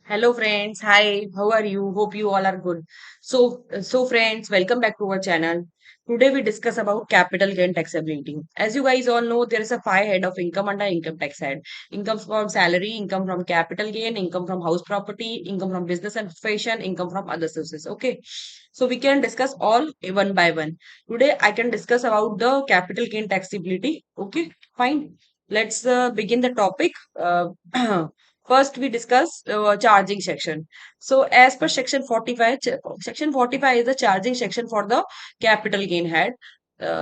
Hello friends, hi, how are you? Hope you all are good. So friends, welcome back to our channel. Today we discuss about capital gain taxability. As you guys all know, there is a five head of income under income tax head. Income from salary, income from capital gain, income from house property, income from business and profession, income from other sources. Okay. So we can discuss all one by one. Today I can discuss about the capital gain taxability. Okay, fine. Let's begin the topic. First, we discuss charging section. So, as per section 45, section 45 is the charging section for the capital gain head.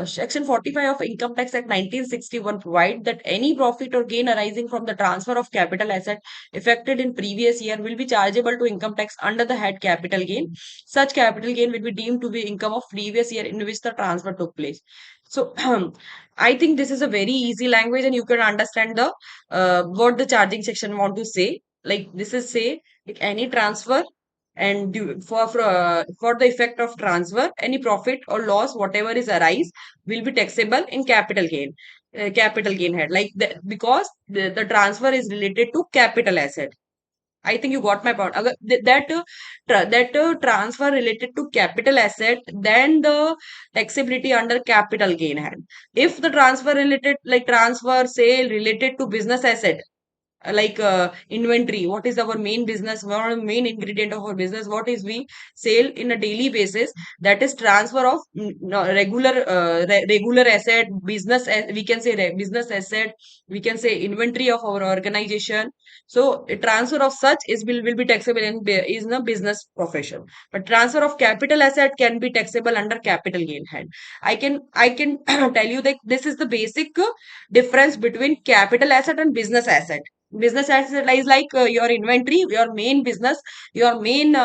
Section 45 of Income Tax Act 1961 provide that any profit or gain arising from the transfer of capital asset effected in previous year will be chargeable to income tax under the head capital gain. Such capital gain will be deemed to be income of previous year in which the transfer took place. So, I think this is a very easy language and you can understand the what the charging section want to say. Like this is say like any transfer and for the effect of transfer, any profit or loss whatever is arise will be taxable in capital gain head. Like because the transfer is related to capital asset. I think you got my point. That transfer related to capital asset, then the taxability under capital gain head. If the transfer related, like transfer sale related to business asset, inventory, what is our main business, what are the main ingredient of our business, what is we sale in a daily basis, that is transfer of no, regular asset business, we can say business asset, we can say inventory of our organization. So a transfer of such will be taxable is in a business profession, but transfer of capital asset can be taxable under capital gain head. I can tell you that this is the basic difference between capital asset and business asset. Business asset is like your inventory, your main business, your main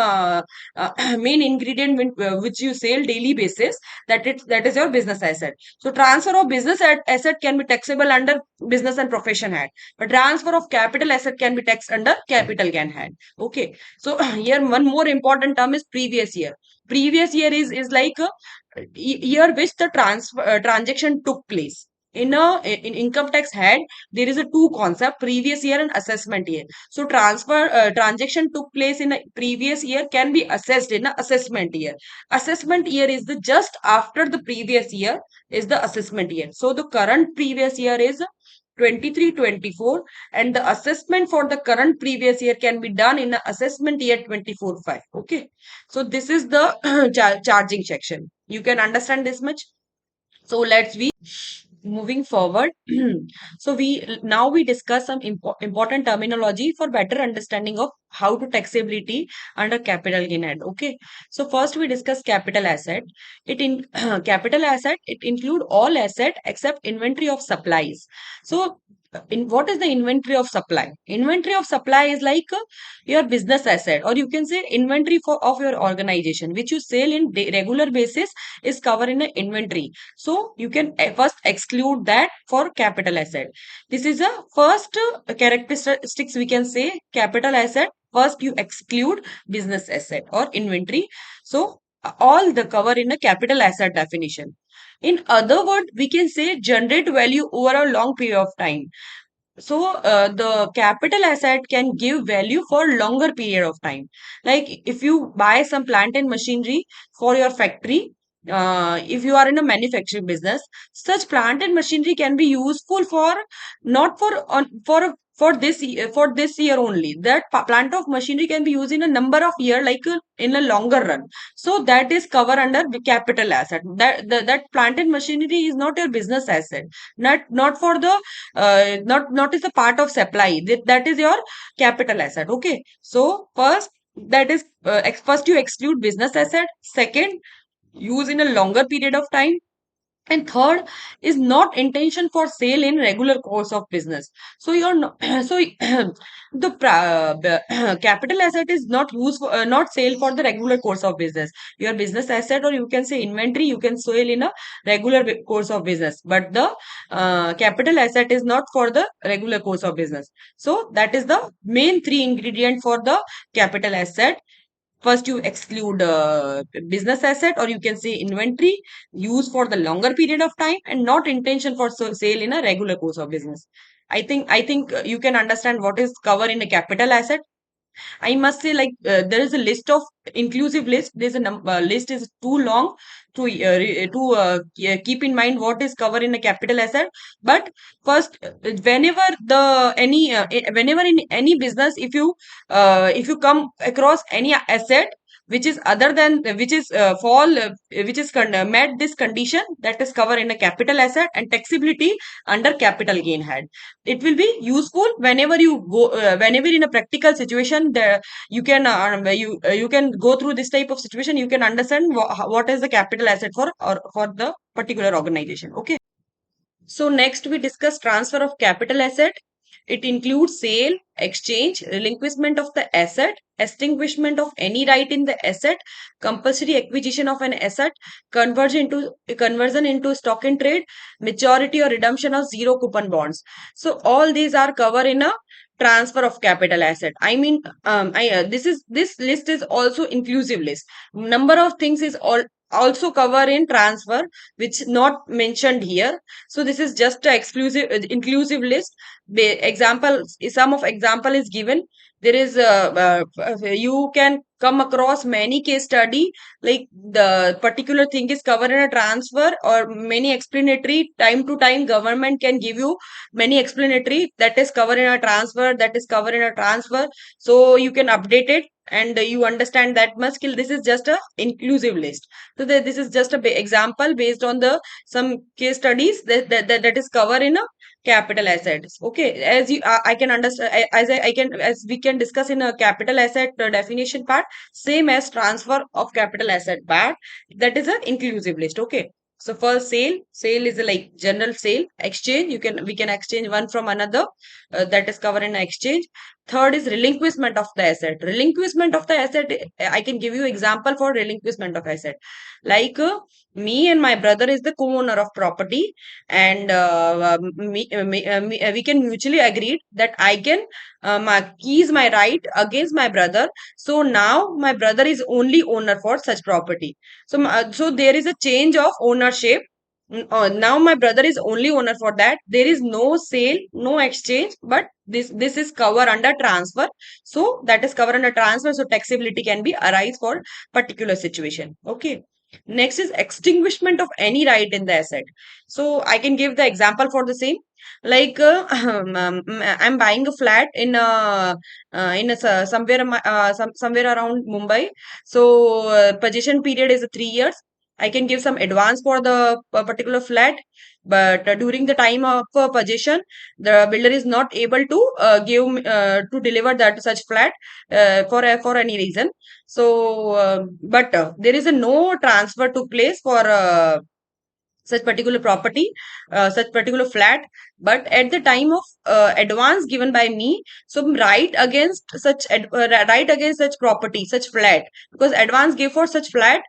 ingredient which you sell daily basis. That is your business asset. So transfer of business asset can be taxable under business and profession head, but transfer of capital asset can be taxed under capital gain head. Okay. So here one more important term is previous year. Previous year is like year which the transfer transaction took place. In income tax head, there is a two concept: previous year and assessment year. So transfer transaction took place in a previous year can be assessed in a assessment year. Assessment year is the just after the previous year is the assessment year. So the current previous year is 23-24, and the assessment for the current previous year can be done in the assessment year 24-5. Okay. So this is the charging section. You can understand this much. So let's be moving forward. So we discuss some important terminology for better understanding of how to taxability under capital gain head. Okay. So first we discuss capital asset. It in capital asset, it include all asset except inventory of supplies. So in what is the inventory of supply? Inventory of supply is like your business asset, or you can say inventory for of your organization which you sell in regular basis is covered in the inventory. So you can first exclude that for capital asset. This is a first characteristics we can say capital asset. First you exclude business asset or inventory. So all the cover in a capital asset definition. In other word, we can say generate value over a long period of time. So the capital asset can give value for longer period of time. Like if you buy some plant and machinery for your factory, if you are in a manufacturing business, such plant and machinery can be useful for not for on for this year only. That plant of machinery can be used in a number of year, like in a longer run. So that is cover under the capital asset. That plant and machinery is not your business asset. Not for the not is a part of supply. That is your capital asset. Okay. So first that is first you exclude business asset. Second, use in a longer period of time, and third is not intention for sale in regular course of business. So you're not, so capital asset is not used for not sale for the regular course of business. Your business asset, or you can say inventory, you can sell in a regular course of business, but the capital asset is not for the regular course of business. So that is the main three ingredient for the capital asset. First, you exclude business asset, or you can say inventory used for the longer period of time and not intention for sale in a regular course of business. I think you can understand what is cover in a capital asset. I must say, like, there is a list of inclusive list. There's a list is too long keep in mind what is covered in a capital asset. But first, whenever whenever in any business, if you come across any asset which is other than which is which is met this condition, that is covered in a capital asset, and taxability under capital gain head. It will be useful whenever you go whenever in a practical situation there you can go through this type of situation, you can understand what is the capital asset for, or for the particular organization. Okay. So next we discuss transfer of capital asset. It includes sale, exchange, relinquishment of the asset, extinguishment of any right in the asset, compulsory acquisition of an asset, conversion into stock in trade, maturity or redemption of zero coupon bonds. So all these are covered in a transfer of capital asset. I mean, this list is also inclusive list. Number of things is all also cover in transfer, which not mentioned here. So this is just a exclusive inclusive list. Example, some of example is given. There is you can come across many case study, like the particular thing is covered in a transfer, or many explanatory. Time to time government can give you many explanatory that is covered in a transfer, that is covered in a transfer. So you can update it, and you understand that much skill. This is just a inclusive list. So this is just a example based on the some case studies that is covered in a capital assets. Okay, as you I can understand, I can, as we can discuss in a capital asset definition part, same as transfer of capital asset part, that is an inclusive list. Okay. So for sale is a like general sale. Exchange, we can exchange one from another, that is covered in exchange. Third is relinquishment of the asset. Relinquishment of the asset, I can give you example for relinquishment of asset. Like, me and my brother is the co-owner of property, and we can mutually agree that I can keys my right against my brother. So now my brother is only owner for such property. So so there is a change of ownership. Now my brother is only owner for that. There is no sale, no exchange, but this is cover under transfer. So that is cover under transfer. So taxability can be arise for particular situation. Okay. Next is extinguishment of any right in the asset. So I can give the example for the same. Like, I'm buying a flat in somewhere somewhere around Mumbai. So possession period is 3 years. I can give some advance for the particular flat, but during the time of possession, the builder is not able to to deliver that such flat for any reason. So, but there is a no transfer took place for such particular property, such particular flat. But at the time of advance given by me, so right against right against such property, such flat, because advance give for such flat,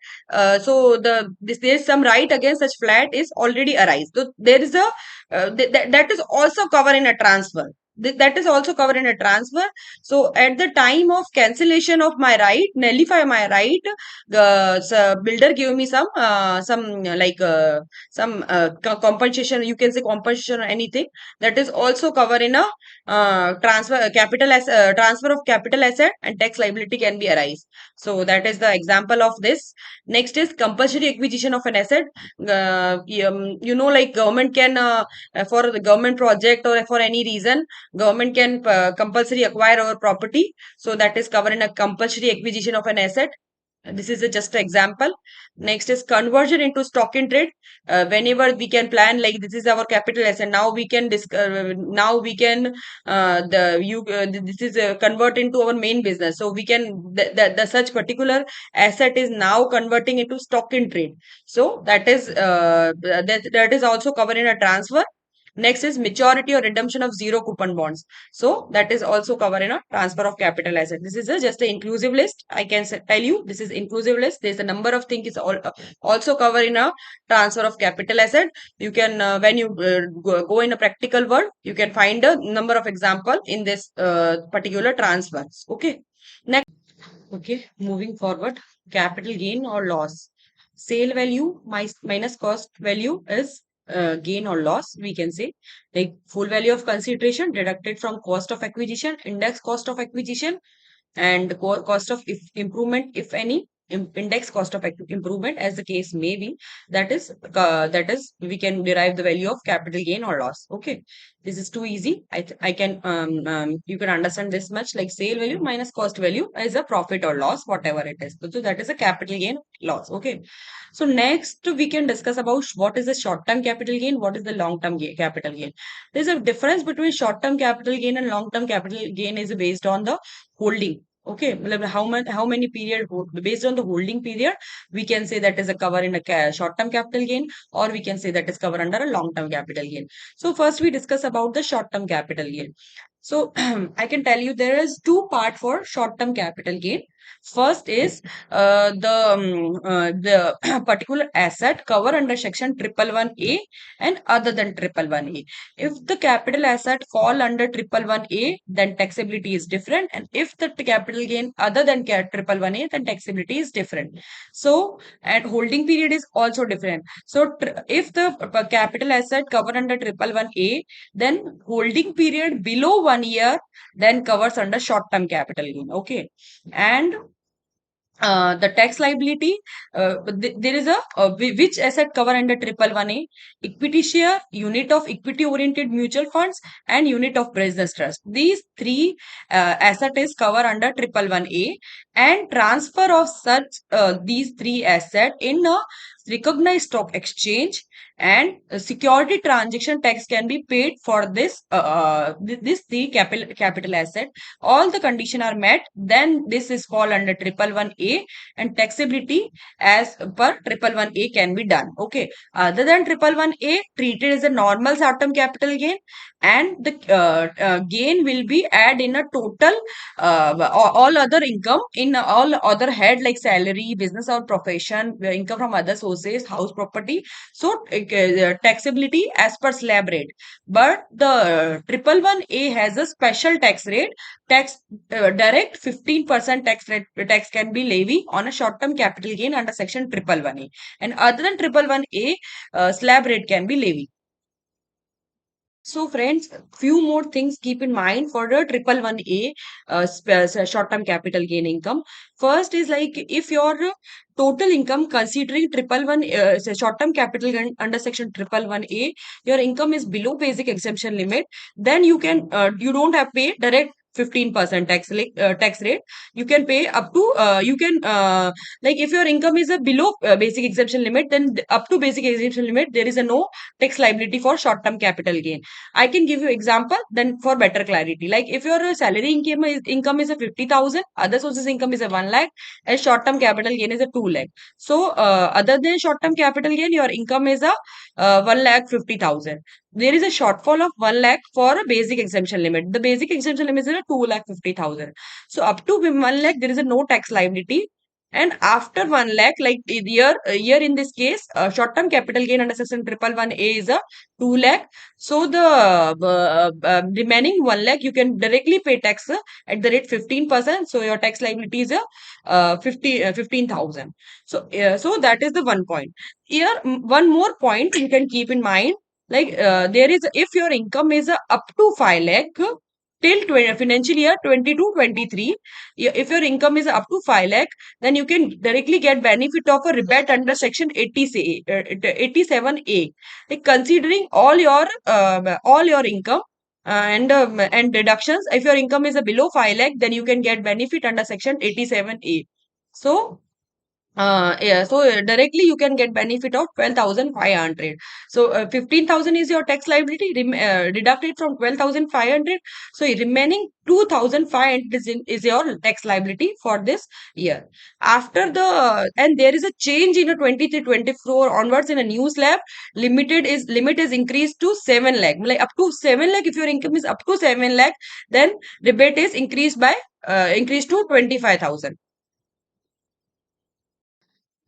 so there is some right against such flat is already arise. So there is a that is also covered in a transfer. That is also covered in a transfer. So at the time of cancellation of my right, nullify my right, the builder give me some like compensation, you can say compensation or anything, that is also covered in a transfer of capital asset, and tax liability can be arise. So that is the example of this. Next is compulsory acquisition of an asset. Like government can for the government project or for any reason, government can compulsory acquire our property. So that is covered in a compulsory acquisition of an asset. This is just an example. Next is conversion into stock in trade. Whenever we can plan, like this is our capital asset. Now we can this is convert into our main business. So we can the such particular asset is now converting into stock in trade. So that is also covered in a transfer. Next is maturity or redemption of zero coupon bonds. So that is also covered in a transfer of capital asset. This is just an inclusive list. I can tell you this is inclusive list. There's a number of things also covered in a transfer of capital asset. You can when you go in a practical world, you can find a number of example in this particular transfers. Okay. Next. Okay, moving forward, capital gain or loss. Sale value minus cost value is gain or loss, we can say. Like full value of consideration deducted from cost of acquisition, index cost of acquisition, and cost of improvement, if any, index cost of improvement, as the case may be. That is we can derive the value of capital gain or loss. Okay, this is too easy. I can you can understand this much, like sale value minus cost value is a profit or loss, whatever it is. So that is a capital gain loss. Okay, so next we can discuss about what is the short term capital gain, what is the long term capital gain. There's a difference between short term capital gain and long term capital gain is based on the holding. Okay, मतलब how many period based on the holding period, we can say that is a cover in a short term capital gain, or we can say that is cover under a long term capital gain. So first we discuss about the short term capital gain. So I can tell you there is two part for short term capital gain. First is the particular asset cover under section 111A and other than 111A. If the capital asset fall under 111A, then taxability is different, and if the capital gain other than 111A, then taxability is different. So and holding period is also different. So if the capital asset cover under 111A, then holding period below 1 year then covers under short term capital gain. Okay, and the tax liability, there is which asset cover under 111A: equity share, unit of equity oriented mutual funds, and unit of business trust. These three asset is cover under 111A, and transfer of such these three asset in a recognized stock exchange and security transaction tax can be paid for this three capital asset. All the condition are met, then this is fall under 111A, and taxability as per 111A can be done. Okay, other than 111A, treated as a normal short-term capital gain, and the gain will be add in a total all other income in all other head like salary, business or profession, income from other sources, house property. So taxability as per slab rate, but the 111A has a special tax rate. Tax direct 15% tax can be levy on a short term capital gain under section 111A, and other than 111A, slab rate can be levy. So friends, few more things keep in mind for the 111A short-term capital gain income. First is like if your total income considering 111 short-term capital gain under section 111A, your income is below basic exemption limit, then you don't have pay direct 15% tax rate. You can pay up to you can like if your income is a below basic exemption limit, then up to basic exemption limit there is a no tax liability for short-term capital gain. I can give you example then for better clarity. Like if your salary income is a 50,000, other sources income is a 1 lakh, and short-term capital gain is a 2 lakh. So other than short-term capital gain, your income is a 1 lakh 50,000. There is a shortfall of 1 lakh for a basic exemption limit. The basic exemption limit is a 2 lakh 50,000. So up to 1 lakh, there is a no tax liability. And after 1 lakh, like year in this case, short-term capital gain under section 111A is a 2 lakh. So the remaining 1 lakh, you can directly pay tax at the rate 15%. So your tax liability is 15,000. So that is the one point. Here, one more point you can keep in mind. Like there is, if your income is up to 5 lakh till financial year 22-23, if your income is up to 5 lakh, then you can directly get benefit of a rebate under section 87A. Like considering all your income and deductions, if your income is below 5 lakh, then you can get benefit under section 87A. So directly you can get benefit of 12,500. So 15,000 is your tax liability, deducted from 12,500. So remaining 2,500 is your tax liability for this year. After and there is a change in a 23-24 onwards in a new slab. Limit is increased to 7 lakh. Like up to 7 lakh, if your income is up to 7 lakh, then rebate is increased to 25,000.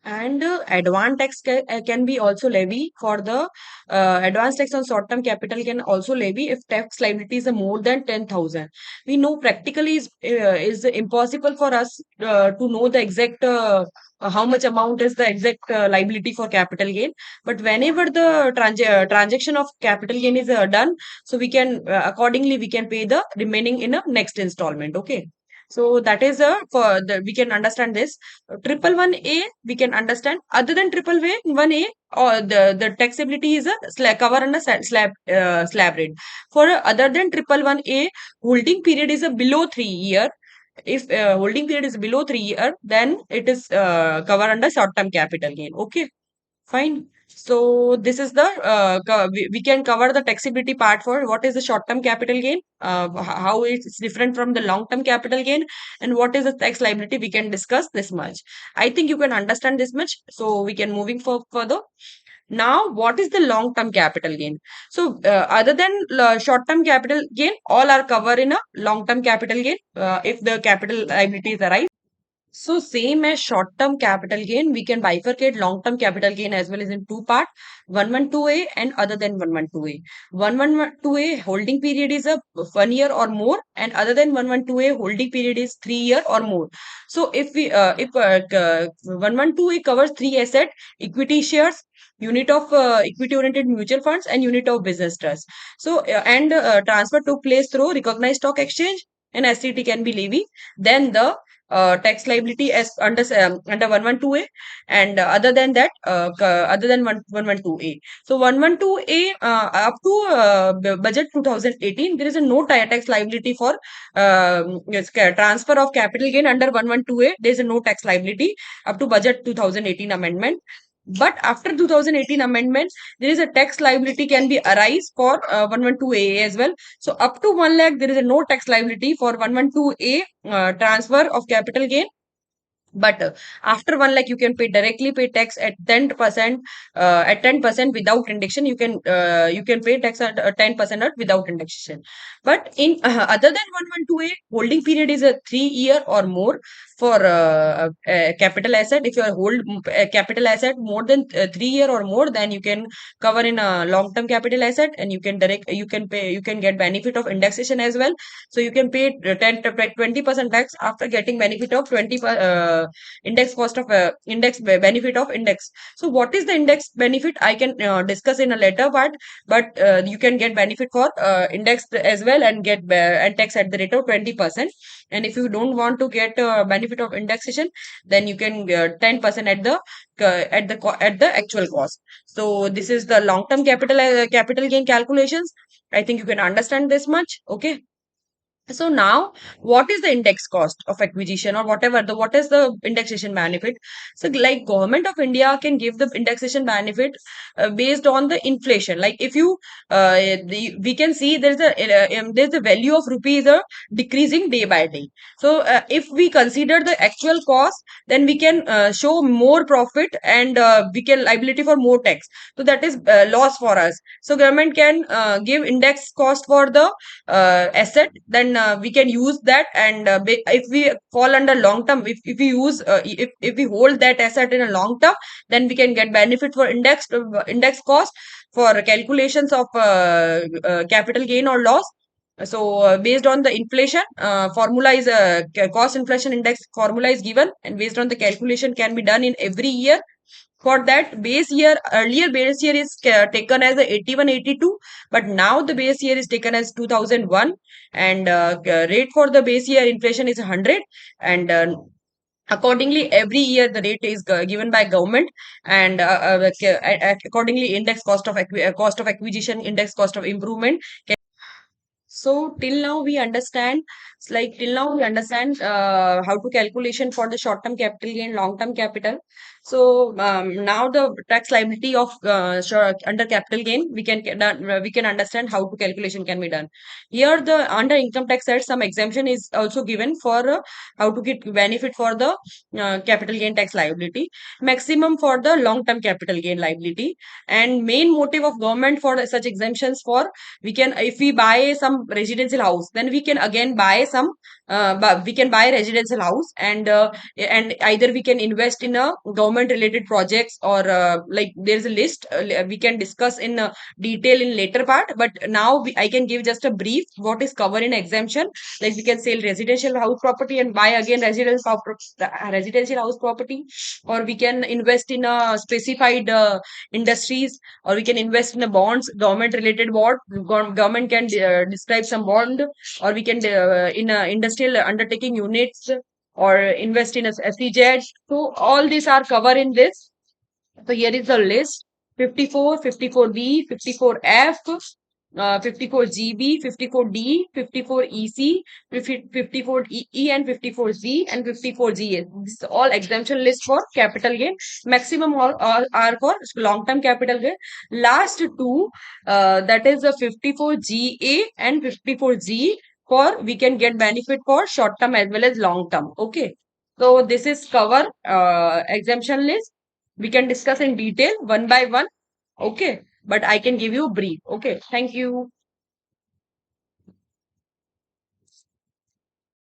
And advance tax can be also levy for the advance tax on short term capital can also levy if tax liability is more than 10,000. We know practically is impossible for us to know the exact how much amount is the exact liability for capital gain. But whenever the transaction of capital gain is done, so we can accordingly we can pay the remaining in a next installment. Okay. So that is a for the we can understand this. Triple one A we can understand. Other than triple one A, or the taxability is a cover under slab rate. For other than triple one A, holding period is a below 3 year. If holding period is below 3 year, then it is cover under short term capital gain. Okay. Fine. So this is the we can cover the taxability part for what is the short-term capital gain, how it's different from the long-term capital gain, and what is the tax liability. We can discuss this much. I think you can understand this much. So we can moving further. Now, what is the long-term capital gain? So other than short-term capital gain, all are covered in a long-term capital gain if the capital liabilities arise. So same as short-term capital gain, we can bifurcate long-term capital gain as well as in two part, 112A and other than 112A. 112A holding period is a 1 year or more, and other than 112A holding period is 3 year or more. So if 112A covers three asset, equity shares, unit of equity oriented mutual funds, and unit of business trust. So and transfer took place through recognized stock exchange, and STT can be levy. Then the tax liability as under 112A, and other than that other than 112A. So 112A up to budget 2018, there is a no tax liability for yes, transfer of capital gain under 112A. There is a no tax liability up to budget 2018 amendment. But after 2018 amendment, there is a tax liability can be arise for 112A as well. So up to 1 lakh, there is a no tax liability for 112A transfer of capital gain. But after 1 lakh, you can pay tax at 10%, at 10% without indexation. You can pay tax at 10% without indexation. But in other than 112A, holding period is a 3 year or more for capital asset. If you are hold capital asset more than 3 year or more, then you can cover in a long term capital asset, and you can get benefit of indexation as well. So you can pay 20% tax after getting benefit of 20 index cost of benefit of index. So what is the index benefit? I can discuss in a later part, but you can get benefit for index as well, and get and tax at the rate of 20%. And if you don't want to get benefit of indexation, then you can 10% at the at the actual cost. So this is the long term capital gain calculations. I think you can understand this much. Okay. So now, what is the index cost of acquisition, or whatever what is the indexation benefit? So like government of India can give the indexation benefit based on the inflation. Like if you we can see there's a value of rupee is decreasing day by day. So if we consider the actual cost, then we can show more profit, and we can liability for more tax. So that is loss for us. So government can give index cost for the asset, then we can use that. And if we fall under long term, if we use if we hold that asset in a long term, then we can get benefit for index cost for calculations of capital gain or loss. So based on the inflation formula is cost inflation index formula is given, and based on the calculation can be done in every year. For that base year, earlier base year is taken as a 81, 82, but now the base year is taken as 2001, and rate for the base year inflation is 100, and accordingly every year the rate is given by government, and accordingly index cost of acquisition, index cost of improvement. So till now we understand, it's like till now we understand how to calculation for the short term capital gain, long term capital. So now the tax liability of under capital gain, we can understand how to calculation can be done. Here the under income tax side, some exemption is also given for how to get benefit for the capital gain tax liability, maximum for the long term capital gain liability. And main motive of government for such exemptions for, we can, if we buy some residential house, then we can again buy some we can buy residential house, and either we can invest in a government related projects, or like there's a list we can discuss in detail in later part. But now I can give just a brief what is covered in exemption. Like we can sell residential house property and buy again residential house property, or we can invest in a specified industries, or we can invest in a bonds, government related bond. Government can subscribe some bond, or we can in a industrial undertaking units, or invest in a SEZ. So all these are covered in this. So here is the list: 54, 54B, 54F, 54GB, 54D, 54EC, 54EE, and 54Z, and 54GA. This is all exemption list for capital gain. Maximum are for long-term capital gain. Last two, that is the 54GA and 54Z, for we can get benefit for short-term as well as long-term. Okay. So this is cover exemption list. We can discuss in detail one by one. Okay. But I can give you brief. Okay. Thank you.